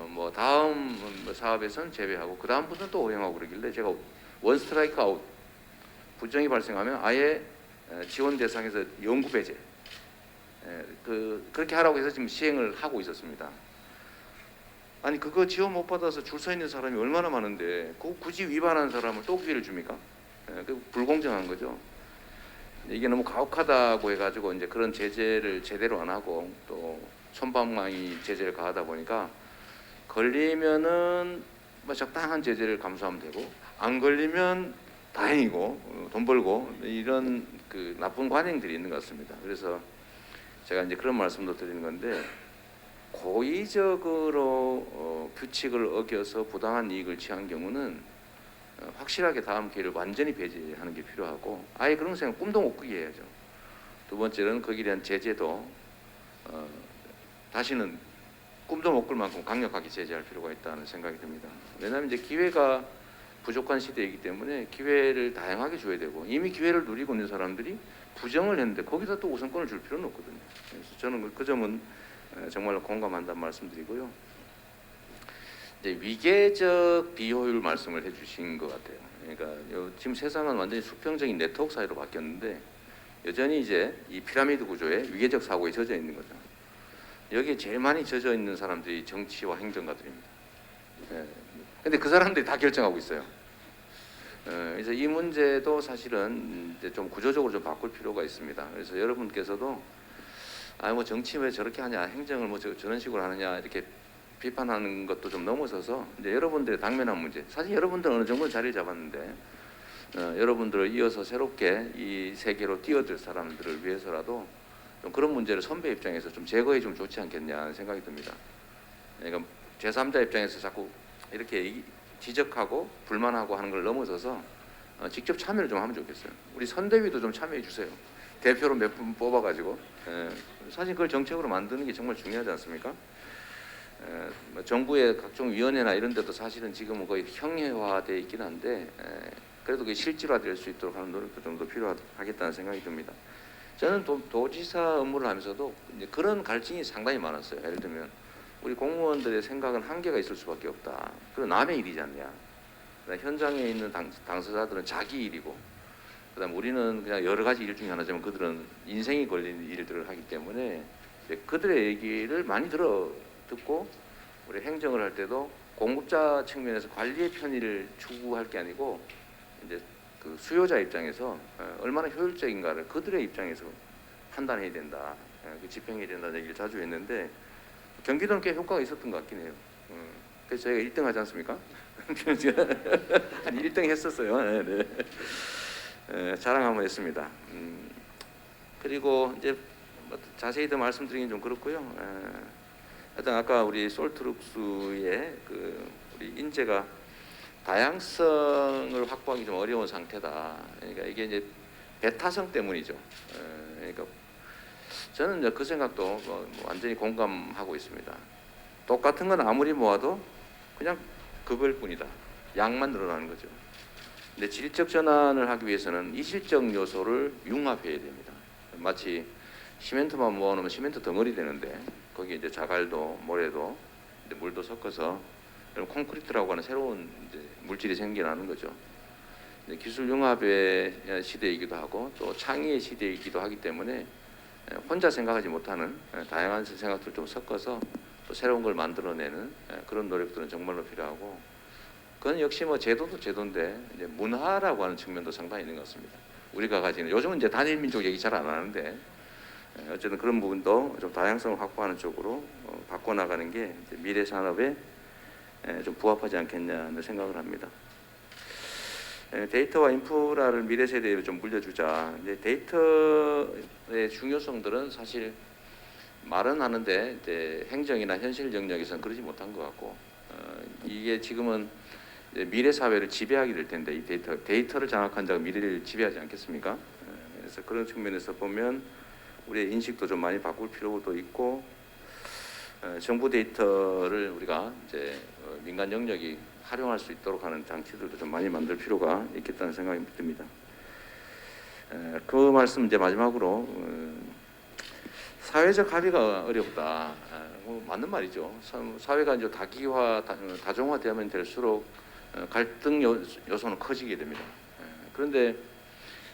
뭐 다음 사업에선 제외하고 그 다음부터는 또 허용하고 그러길래, 제가 원 스트라이크 아웃, 부정이 발생하면 아예 지원 대상에서 영구 배제, 그렇게 하라고 해서 지금 시행을 하고 있었습니다. 아니 그거 지원 못 받아서 줄 서 있는 사람이 얼마나 많은데 굳이 위반한 사람을 또 기회를 줍니까? 그 불공정한 거죠. 이게 너무 가혹하다고 해가지고 이제 그런 제재를 제대로 안 하고, 또 솜방망이 제재를 가하다 보니까 걸리면은 뭐 적당한 제재를 감수하면 되고, 안 걸리면 다행이고 돈 벌고, 이런 그 나쁜 관행들이 있는 것 같습니다. 그래서 제가 이제 그런 말씀도 드리는 건데, 고의적으로 규칙을 어겨서 부당한 이익을 취한 경우는 확실하게 다음 기회를 완전히 배제하는 게 필요하고, 아예 그런 생각 꿈도 못 꾸게 해야죠. 두 번째는 거기에 대한 제재도 다시는 꿈도 못 꿀 만큼 강력하게 제재할 필요가 있다는 생각이 듭니다. 왜냐하면 이제 기회가 부족한 시대이기 때문에 기회를 다양하게 줘야 되고, 이미 기회를 누리고 있는 사람들이 부정을 했는데 거기다 또 우선권을 줄 필요는 없거든요. 그래서 저는 그 점은 정말로 공감한다는 말씀드리고요. 이제 위계적 비효율 말씀을 해주신 것 같아요. 그러니까 지금 세상은 완전히 수평적인 네트워크 사회로 바뀌었는데, 여전히 이제 이 피라미드 구조에 위계적 사고에 젖어 있는 거죠. 여기에 제일 많이 젖어 있는 사람들이 정치와 행정가들입니다. 근데 그 사람들이 다 결정하고 있어요. 그래서 이 문제도 사실은 이제 좀 구조적으로 좀 바꿀 필요가 있습니다. 그래서 여러분께서도 뭐 정치 왜 저렇게 하냐, 행정을 뭐 저런 식으로 하느냐, 이렇게 비판하는 것도 좀 넘어서서 이제 여러분들의 당면한 문제, 사실 여러분들은 어느 정도 자리를 잡았는데 여러분들을 이어서 새롭게 이 세계로 뛰어들 사람들을 위해서라도 좀 그런 문제를 선배 입장에서 좀 제거해 주면 좋지 않겠냐는 생각이 듭니다. 그러니까 제3자 입장에서 자꾸 이렇게 지적하고 불만하고 하는 걸 넘어서서 직접 참여를 좀 하면 좋겠어요. 우리 선대위도 좀 참여해 주세요. 대표로 몇 분 뽑아가지고 사실 그걸 정책으로 만드는 게 정말 중요하지 않습니까? 정부의 각종 위원회나 이런 데도 사실은 지금은 거의 형해화되어 있긴 한데, 그래도 그게 실질화될 수 있도록 하는 노력도 좀 더 필요하겠다는 생각이 듭니다. 저는 도지사 업무를 하면서도 이제 그런 갈증이 상당히 많았어요. 예를 들면 우리 공무원들의 생각은 한계가 있을 수밖에 없다. 그건 남의 일이지 않냐. 현장에 있는 당사자들은 자기 일이고, 그다음 우리는 그냥 여러 가지 일 중에 하나지만 그들은 인생이 걸린 일들을 하기 때문에 그들의 얘기를 많이 듣고, 우리 행정을 할 때도 공급자 측면에서 관리의 편의를 추구할 게 아니고 이제 그 수요자 입장에서 얼마나 효율적인가를 그들의 입장에서 판단해야 된다, 집행해야 된다는 얘기를 자주 했는데, 경기도는 꽤 효과가 있었던 것 같긴 해요. 그래서 저희가 1등 하지 않습니까? 한 1등 했었어요. 네. 자랑 한번 했습니다. 그리고 이제 자세히 더 말씀드리긴 좀 그렇고요. 하여튼 아까 우리 솔트룩스의 우리 인재가 다양성을 확보하기 좀 어려운 상태다. 그러니까 이게 이제 배타성 때문이죠. 그러니까 저는 이제 그 생각도 완전히 공감하고 있습니다. 똑같은 건 아무리 모아도 그냥 그걸 뿐이다. 양만 늘어나는 거죠. 근데 질적 전환을 하기 위해서는 이질적 요소를 융합해야 됩니다. 마치 시멘트만 모아놓으면 시멘트 덩어리 되는데 거기에 이제 자갈도 모래도 이제 물도 섞어서 이런 콘크리트라고 하는 새로운 이제 물질이 생겨나는 거죠. 기술 융합의 시대이기도 하고 또 창의의 시대이기도 하기 때문에 혼자 생각하지 못하는 다양한 생각들을 좀 섞어서 또 새로운 걸 만들어내는 그런 노력들은 정말로 필요하고, 그건 역시 뭐 제도도 제도인데 이제 문화라고 하는 측면도 상당히 있는 것 같습니다. 우리가 가지는 요즘은 이제 단일 민족 얘기 잘 안 하는데 어쨌든 그런 부분도 좀 다양성을 확보하는 쪽으로 바꿔나가는 게 이제 미래 산업에 좀 부합하지 않겠냐는 생각을 합니다. 데이터와 인프라를 미래 세대에 좀 물려주자. 이제 데이터의 중요성들은 사실 말은 하는데 이제 행정이나 현실 영역에서는 그러지 못한 것 같고, 이게 지금은 이제 미래 사회를 지배하게 될 텐데 이 데이터를 장악한 자가 미래를 지배하지 않겠습니까? 그래서 그런 측면에서 보면 우리의 인식도 좀 많이 바꿀 필요도 있고, 정부 데이터를 우리가 이제 민간 영역이 활용할 수 있도록 하는 장치들도 좀 많이 만들 필요가 있겠다는 생각이 듭니다. 그 말씀 이제 마지막으로 사회적 합의가 어렵다. 뭐 맞는 말이죠. 사회가 이제 다기화, 다종화되면 될수록 갈등 요소는 커지게 됩니다. 그런데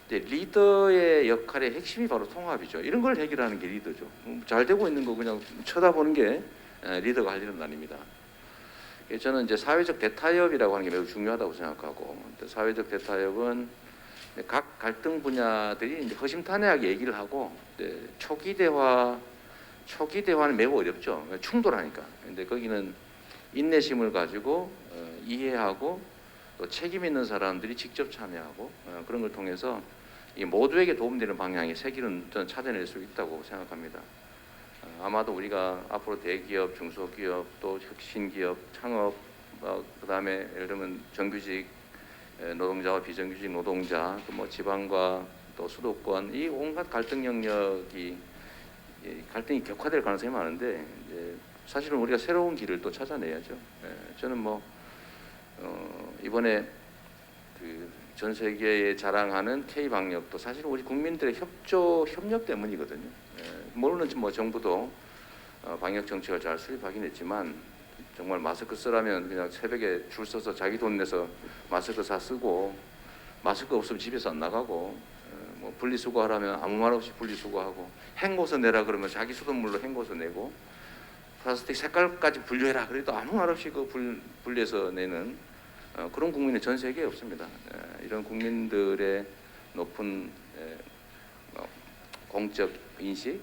이제 리더의 역할의 핵심이 바로 통합이죠. 이런 걸 해결하는 게 리더죠. 잘 되고 있는 거 그냥 쳐다보는 게 리더가 할 일은 아닙니다. 저는 이제 사회적 대타협이라고 하는 게 매우 중요하다고 생각하고, 사회적 대타협은 각 갈등 분야들이 이제 허심탄회하게 얘기를 하고, 초기 대화는 매우 어렵죠. 충돌하니까. 근데 거기는 인내심을 가지고 이해하고 또 책임 있는 사람들이 직접 참여하고 그런 걸 통해서 이 모두에게 도움되는 방향의 세기는 저는 찾아낼 수 있다고 생각합니다. 아마도 우리가 앞으로 대기업, 중소기업, 또 혁신기업, 창업, 그다음에 예를 들면 정규직 노동자와 비정규직 노동자, 또 뭐 지방과 또 수도권, 이 온갖 갈등 영역이 갈등이 격화될 가능성이 많은데 이제 사실은 우리가 새로운 길을 또 찾아내야죠. 저는 뭐 이번에 그 전 세계에 자랑하는 K 방역도 사실 우리 국민들의 협력 때문이거든요. 물론 뭐 정부도 방역 정책을 잘 수립하긴 했지만 정말 마스크 쓰라면 그냥 새벽에 줄 서서 자기 돈 내서 마스크 사 쓰고, 마스크 없으면 집에서 안 나가고, 뭐 분리수거하라면 아무 말 없이 분리수거하고, 헹궈서 내라 그러면 자기 수돗물로 헹궈서 내고, 플라스틱 색깔까지 분류해라 그래도 아무 말 없이 그 분리해서 내는 그런 국민이 전 세계에 없습니다. 이런 국민들의 높은 공적 인식,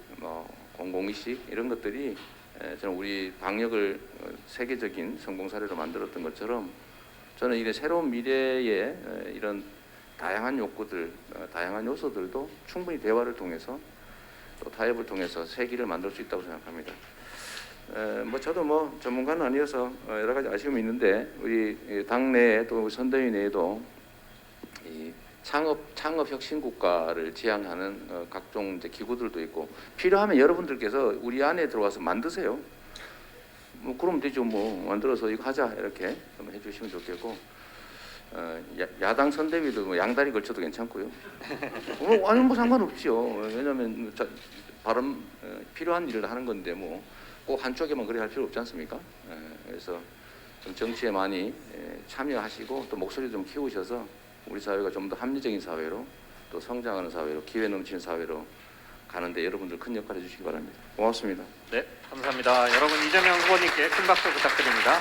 공공의식 이런 것들이 저는 우리 방역을 세계적인 성공 사례로 만들었던 것처럼 저는 이런 새로운 미래의 이런 다양한 욕구들, 다양한 요소들도 충분히 대화를 통해서 또 타협을 통해서 세기를 만들 수 있다고 생각합니다. 뭐 저도 뭐 전문가는 아니어서 여러 가지 아쉬움이 있는데 우리 당내에 또 선대위 내에도 이 창업 혁신 국가를 지향하는 각종 이제 기구들도 있고, 필요하면 여러분들께서 우리 안에 들어와서 만드세요. 뭐 그러면 되죠. 뭐 만들어서 이거 하자 이렇게 좀 해주시면 좋겠고, 야당 선대위도 뭐 양다리 걸쳐도 괜찮고요. 아니 뭐 상관없지요. 왜냐하면 발언 필요한 일을 하는 건데 뭐 꼭 한쪽에만 그래 할 필요 없지 않습니까? 그래서 좀 정치에 많이 참여하시고 또 목소리 좀 키우셔서 우리 사회가 좀 더 합리적인 사회로 또 성장하는 사회로 기회 넘치는 사회로 가는데 여러분들 큰 역할 해주시기 바랍니다. 고맙습니다. 네, 감사합니다. 여러분 이재명 후보님께 큰 박수 부탁드립니다.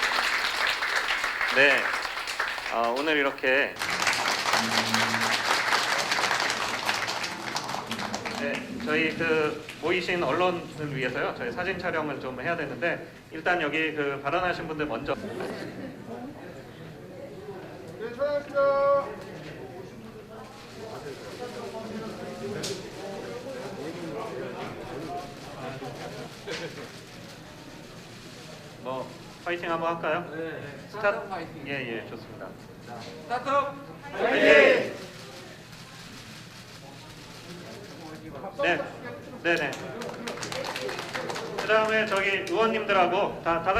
네, 오늘 이렇게 저희 그 모이신 언론을 위해서요, 저희 사진 촬영을 좀 해야 되는데 일단 여기 그 발언하신 분들 먼저. 뭐 파이팅 한번 할까요? 네. 스타트 파이팅. 예, 좋습니다. 스타트 파이팅. 네. 그다음에 저기 의원님들하고 다